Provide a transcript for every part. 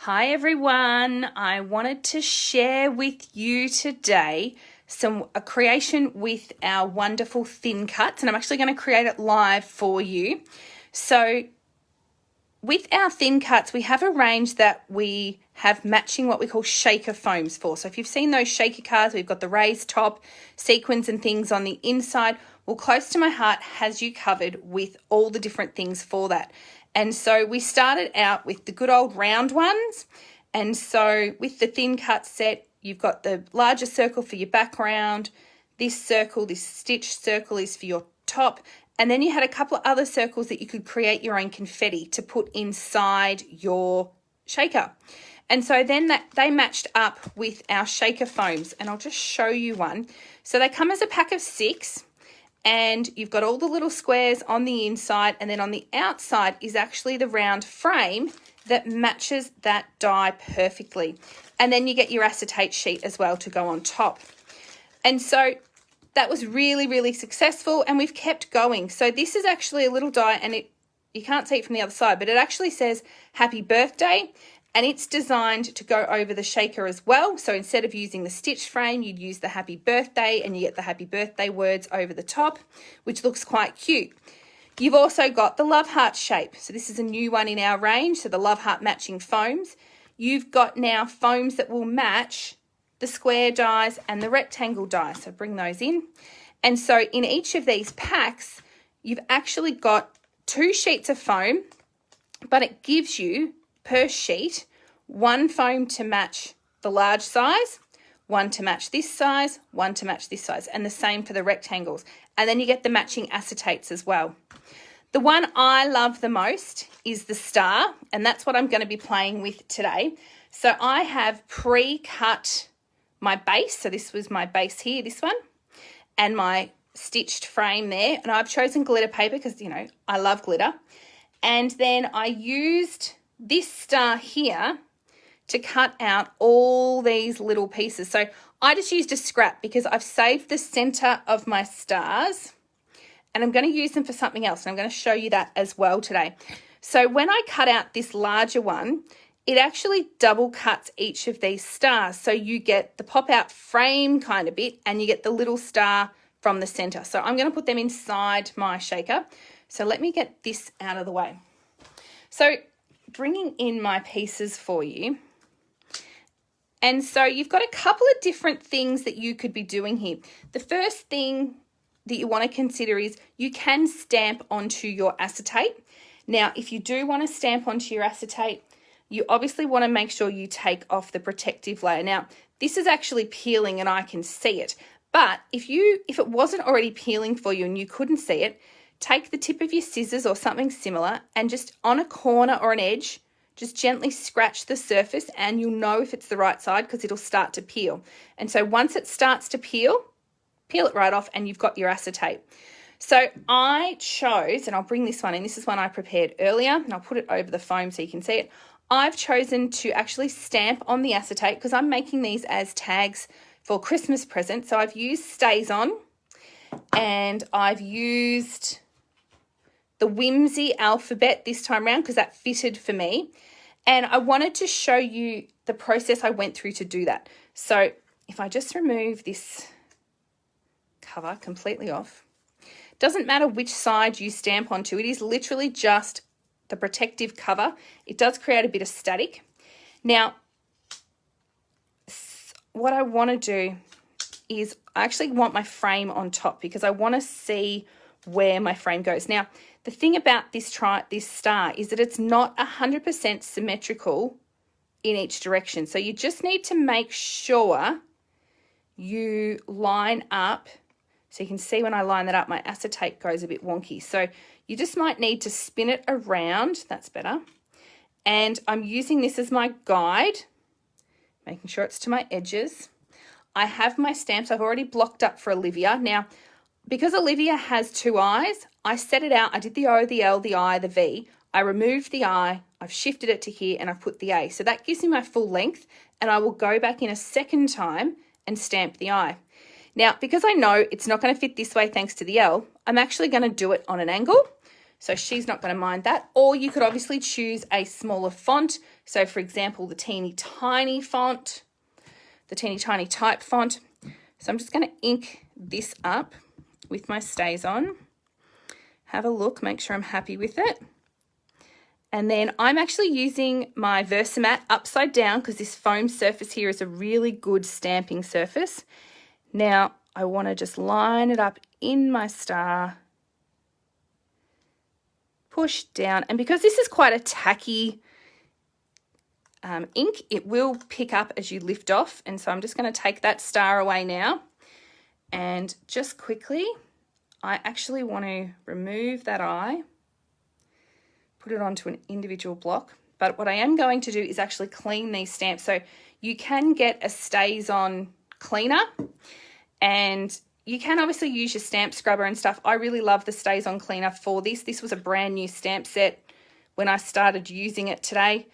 Hi everyone, I wanted to share with you today a creation with our wonderful thin cuts, and I'm actually going to create it live for you. So with our thin cuts, we have a range that we have matching what we call shaker foams for. So if you've seen those shaker cards, we've got the raised top, sequins and things on the inside. Well, Close to My Heart has you covered with all the different things for that. And so we started out with the good old round ones. And so with the thin cut set, you've got the larger circle for your background. This circle, this stitched circle is for your top. And then you had a couple of other circles that you could create your own confetti to put inside your shaker. And so then they matched up with our shaker foams. And I'll just show you one. So they come as a pack of 6. And you've got all the little squares on the inside, and then on the outside is actually the round frame that matches that die perfectly. And then you get your acetate sheet as well to go on top. And so that was really, really successful, and we've kept going. So this is actually a little die, and you can't see it from the other side, but it actually says happy birthday. And it's designed to go over the shaker as well. So instead of using the stitched frame, you'd use the happy birthday, and you get the happy birthday words over the top, which looks quite cute. You've also got the love heart shape. So this is a new one in our range. So the love heart matching foams. You've got now foams that will match the square dies and the rectangle dies. So bring those in. And so in each of these packs, you've actually got 2 sheets of foam, but it gives you per sheet, 1 foam to match the large size, 1 to match this size, 1 to match this size, and the same for the rectangles. And then you get the matching acetates as well. The one I love the most is the star, and that's what I'm going to be playing with today. So I have pre-cut my base. So this was my base here, this one, and my stitched frame there. And I've chosen glitter paper because, you know, I love glitter. And then I used this star here to cut out all these little pieces. So I just used a scrap because I've saved the center of my stars, and I'm going to use them for something else. And I'm going to show you that as well today. So when I cut out this larger one, it actually double cuts each of these stars. So you get the pop out frame kind of bit, and you get the little star from the center. So I'm going to put them inside my shaker. So let me get this out of the way. So bringing in my pieces for you. And so you've got a couple of different things that you could be doing here. The first thing that you want to consider is you can stamp onto your acetate. Now, if you do want to stamp onto your acetate, you obviously want to make sure you take off the protective layer. Now, this is actually peeling and I can see it. But if it wasn't already peeling for you and you couldn't see it, take the tip of your scissors or something similar and just on a corner or an edge, just gently scratch the surface, and you'll know if it's the right side because it'll start to peel. And so once it starts to peel it right off and you've got your acetate. So I chose, and I'll bring this one in, this is one I prepared earlier, and I'll put it over the foam so you can see it. I've chosen to actually stamp on the acetate because I'm making these as tags for Christmas presents. So I've used Stays On, and I've used the Whimsy alphabet this time around because that fitted for me. And I wanted to show you the process I went through to do that. So if I just remove this cover completely off, doesn't matter which side you stamp onto, it is literally just the protective cover. It does create a bit of static. Now, what I want to do is I actually want my frame on top because I want to see where my frame goes. Now, the thing about this star is that it's not 100% symmetrical in each direction. So you just need to make sure you line up. So you can see when I line that up, my acetate goes a bit wonky. So you just might need to spin it around. That's better. And I'm using this as my guide, making sure it's to my edges. I have my stamps. I've already blocked up for Olivia. Now, because Olivia has 2 eyes, I set it out. I did the O, the L, the I, the V. I removed the I, I've shifted it to here, and I've put the A. So that gives me my full length, and I will go back in a second time and stamp the I. Now, because I know it's not going to fit this way thanks to the L, I'm actually going to do it on an angle. so she's not going to mind that. Or you could obviously choose a smaller font. So for example, the teeny tiny font, the teeny tiny type font. So I'm just going to ink this up with my StazOn. Have a look, make sure I'm happy with it. And then I'm actually using my Versamat upside down because this foam surface here is a really good stamping surface. Now I want to just line it up in my star, push down, and because this is quite a tacky ink, it will pick up as you lift off. And so I'm just going to take that star away now, and just quickly, I actually want to remove that eye, put it onto an individual block. But what I am going to do is actually clean these stamps. So you can get a StazOn cleaner, and you can obviously use your stamp scrubber and stuff. I really love the StazOn cleaner for this. This was a brand new stamp set when I started using it today,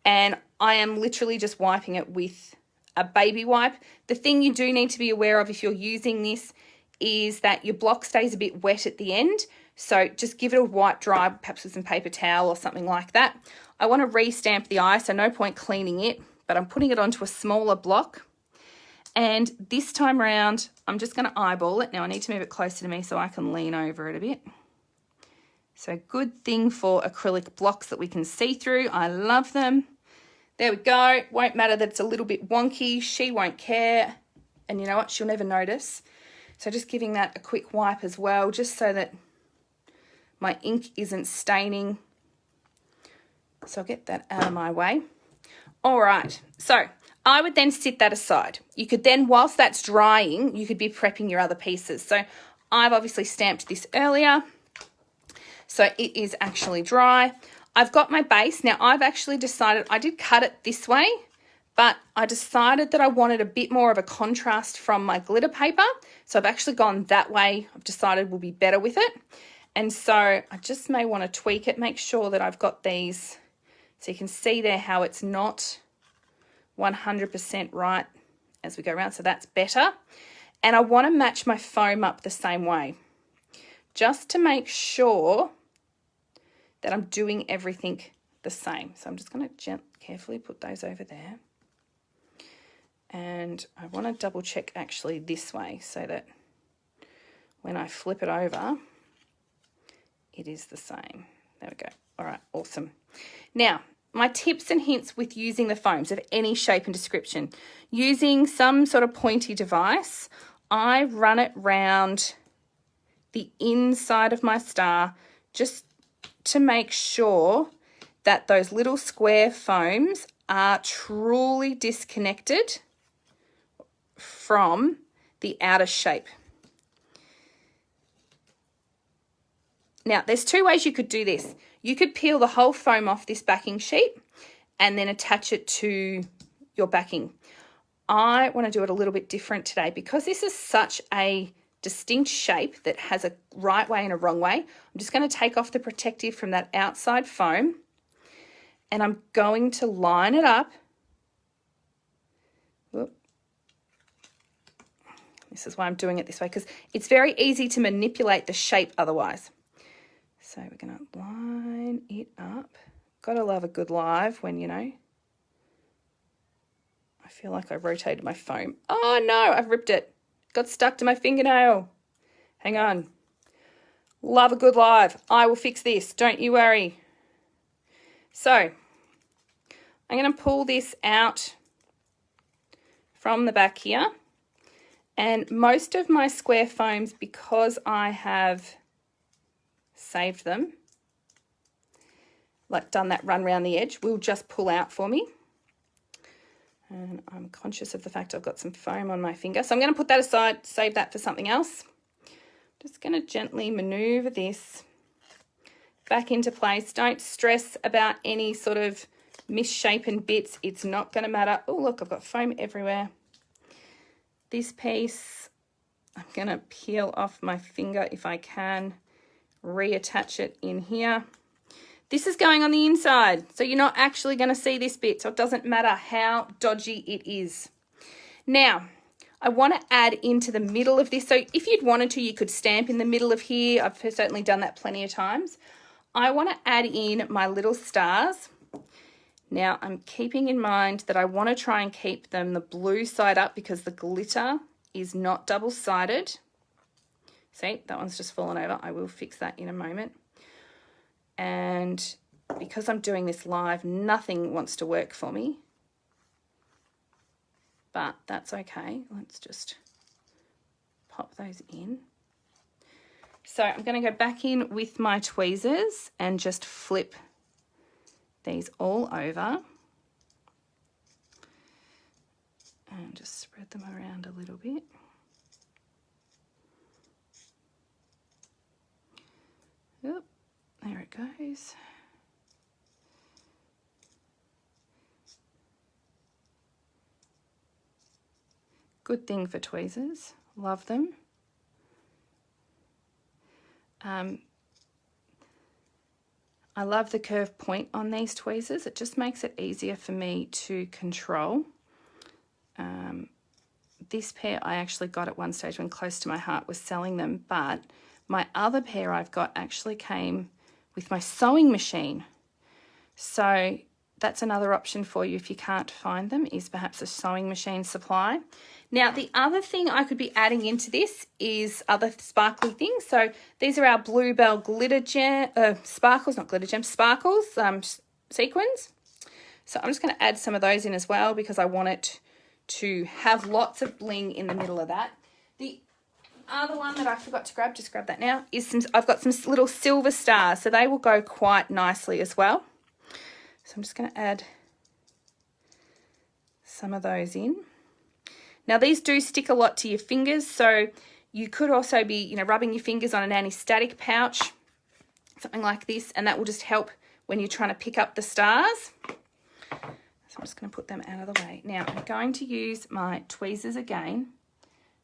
and I am literally just wiping it with a baby wipe. The thing you do need to be aware of if you're using this is that your block stays a bit wet at the end. So just give it a wipe dry, perhaps with some paper towel or something like that. I want to re-stamp the eye, so no point cleaning it, but I'm putting it onto a smaller block. And this time around, I'm just going to eyeball it. Now I need to move it closer to me so I can lean over it a bit. So good thing for acrylic blocks that we can see through. I love them. There we go. Won't matter that it's a little bit wonky. She won't care. And you know what? She'll never notice. So just giving that a quick wipe as well, just so that my ink isn't staining. So I'll get that out of my way. All right. So I would then sit that aside. You could then, whilst that's drying, you could be prepping your other pieces. So I've obviously stamped this earlier, so it is actually dry. I've got my base. Now I've actually decided, I did cut it this way, but I decided that I wanted a bit more of a contrast from my glitter paper. So I've actually gone that way. I've decided will be better with it. And so I just may want to tweak it, make sure that I've got these, so you can see there how it's not 100% right as we go around. So that's better. And I want to match my foam up the same way, just to make sure that I'm doing everything the same. So I'm just going to carefully put those over there. And I want to double check actually this way so that when I flip it over, it is the same. There we go. All right, awesome. Now, my tips and hints with using the foams of any shape and description. Using some sort of pointy device, I run it round the inside of my star just to make sure that those little square foams are truly disconnected from the outer shape. Now, there's two ways you could do this. You could peel the whole foam off this backing sheet and then attach it to your backing. I want to do it a little bit different today because this is such a distinct shape that has a right way and a wrong way. I'm just going to take off the protective from that outside foam, and I'm going to line it up. Whoop. This is why I'm doing it this way, because it's very easy to manipulate the shape otherwise. So we're going to line it up. Gotta love a good live when, you know, I feel like I rotated my foam. Oh no, I've ripped it. Got stuck to my fingernail. Hang on. Love a good live. I will fix this. Don't you worry. So I'm going to pull this out from the back here. And most of my square foams, because I have saved them, like done that run around the edge, will just pull out for me. And I'm conscious of the fact I've got some foam on my finger. So I'm going to put that aside, save that for something else. Just going to gently maneuver this back into place. Don't stress about any sort of misshapen bits. It's not going to matter. Oh, look, I've got foam everywhere. This piece, I'm going to peel off my finger if I can, reattach it in here. This is going on the inside, so you're not actually going to see this bit, so it doesn't matter how dodgy it is. Now, I want to add into the middle of this. So if you'd wanted to, you could stamp in the middle of here. I've certainly done that plenty of times. I want to add in my little stars. Now I'm keeping in mind that I want to try and keep them the blue side up because the glitter is not double-sided. See, that one's just fallen over. I will fix that in a moment. And because I'm doing this live, nothing wants to work for me. But that's okay. Let's just pop those in. So I'm going to go back in with my tweezers and just flip these all over. And just spread them around a little bit. Oop, there it goes. Good thing for tweezers. Love them. I love the curved point on these tweezers. It just makes it easier for me to control. This pair I actually got at one stage when Close to My Heart was selling them, but my other pair I've got actually came with my sewing machine. So that's another option for you if you can't find them, is perhaps a sewing machine supply. Now, the other thing I could be adding into this is other sparkly things. So these are our Bluebell glitter gem, sparkles, not glitter gems, sparkles, sequins. So I'm just going to add some of those in as well because I want it to have lots of bling in the middle of that. The other one that I forgot to grab, just grab that now, is I've got some little silver stars. So they will go quite nicely as well. So I'm just going to add some of those in. Now these do stick a lot to your fingers, so you could also be, rubbing your fingers on an anti-static pouch, something like this, and that will just help when you're trying to pick up the stars. So I'm just going to put them out of the way. Now I'm going to use my tweezers again,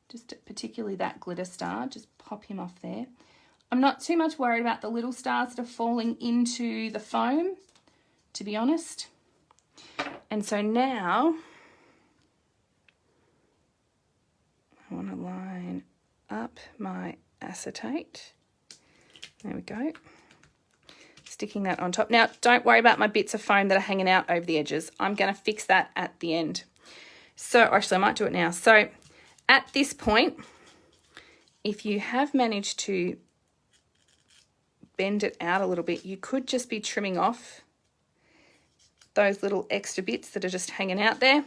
just particularly that glitter star, just pop him off there. I'm not too much worried about the little stars that are falling into the foam, to be honest. And so now I want to line up my acetate. There we go. Sticking that on top. Now, don't worry about my bits of foam that are hanging out over the edges. I'm going to fix that at the end. So, actually, I might do it now. So, at this point, if you have managed to bend it out a little bit, you could just be trimming off those little extra bits that are just hanging out there.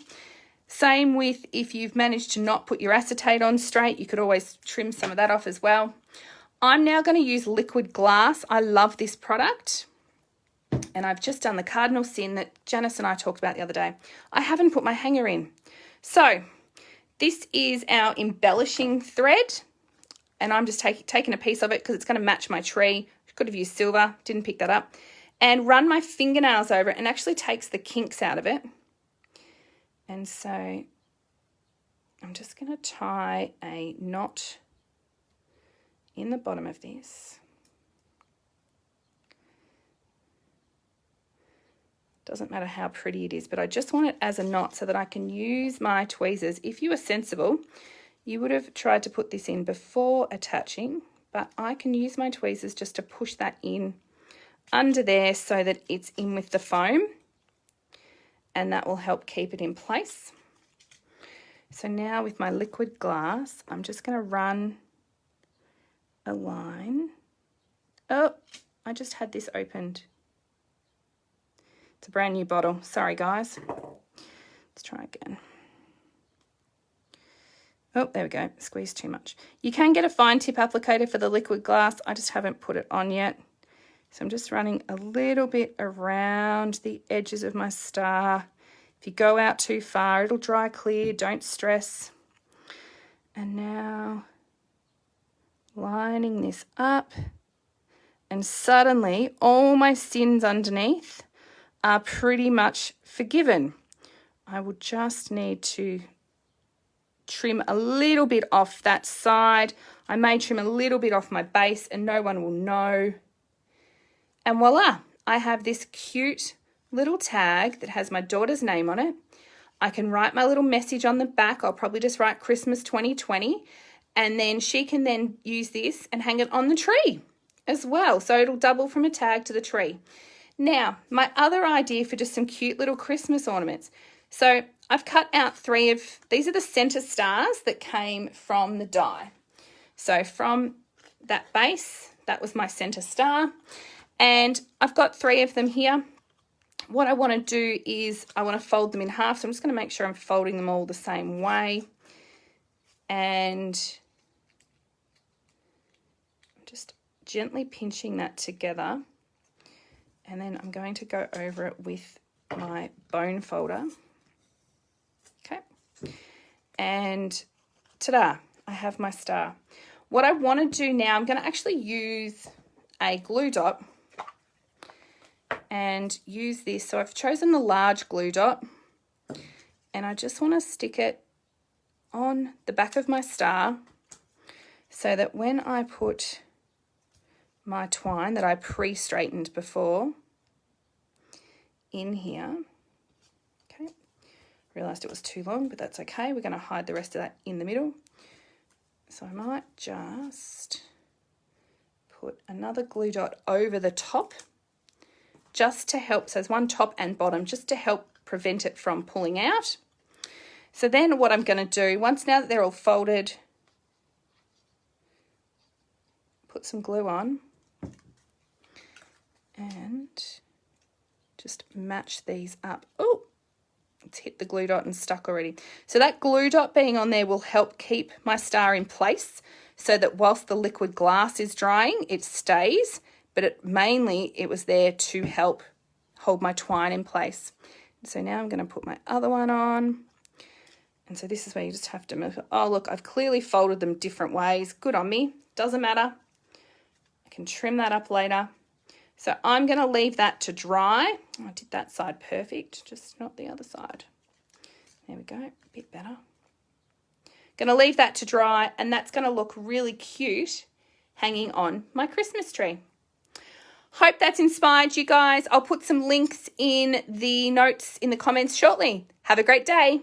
Same with if you've managed to not put your acetate on straight, you could always trim some of that off as well. I'm now going to use liquid glass. I love this product. And I've just done the cardinal sin that Janice and I talked about the other day. I haven't put my hanger in. So this is our embellishing thread. And I'm just taking a piece of it because it's going to match my tree. Could have used silver, didn't pick that up. And run my fingernails over it and actually takes the kinks out of it. And so I'm just going to tie a knot in the bottom of this. Doesn't matter how pretty it is, but I just want it as a knot so that I can use my tweezers. If you were sensible, you would have tried to put this in before attaching, but I can use my tweezers just to push that in under there so that it's in with the foam. And that will help keep it in place. So now with my liquid glass, I'm just going to run a line. Oh, I just had this opened. It's a brand new bottle. Sorry, guys. Let's try again. Oh, there we go. Squeezed too much. You can get a fine tip applicator for the liquid glass. I just haven't put it on yet. So I'm just running a little bit around the edges of my star. If you go out too far, it'll dry clear. Don't stress. And now lining this up. And suddenly all my sins underneath are pretty much forgiven. I will just need to trim a little bit off that side. I may trim a little bit off my base and no one will know. And voila, I have this cute little tag that has my daughter's name on it. I can write my little message on the back. I'll probably just write Christmas 2020. And then she can then use this and hang it on the tree. as well. So it'll double from a tag to the tree. Now, my other idea for just some cute little Christmas ornaments. So I've cut out 3 of, these are the center stars that came from the die. So from that base, that was my center star. And I've got 3 of them here. What I want to do is I want to fold them in half. So I'm just going to make sure I'm folding them all the same way. And I'm just gently pinching that together. And then I'm going to go over it with my bone folder. Okay. And ta-da, I have my star. What I want to do now, I'm going to actually use a glue dot and use this. So I've chosen the large glue dot and I just want to stick it on the back of my star so that when I put my twine that I pre-straightened before in here, okay, realized it was too long, but that's okay. We're going to hide the rest of that in the middle. So I might just put another glue dot over the top just to help. So there's one top and bottom just to help prevent it from pulling out. So then what I'm going to do, once now that they're all folded, put some glue on and just match these up. Oh, it's hit the glue dot and stuck already. So that glue dot being on there will help keep my star in place so that whilst the liquid glass is drying, it stays, but it was there to help hold my twine in place. So now I'm going to put my other one on. And so this is where you just have to move. Oh, look, I've clearly folded them different ways. Good on me. Doesn't matter. I can trim that up later. So I'm going to leave that to dry. I did that side perfect, just not the other side. There we go, a bit better. Going to leave that to dry, and that's going to look really cute hanging on my Christmas tree. Hope that's inspired you guys. I'll put some links in the notes in the comments shortly. Have a great day.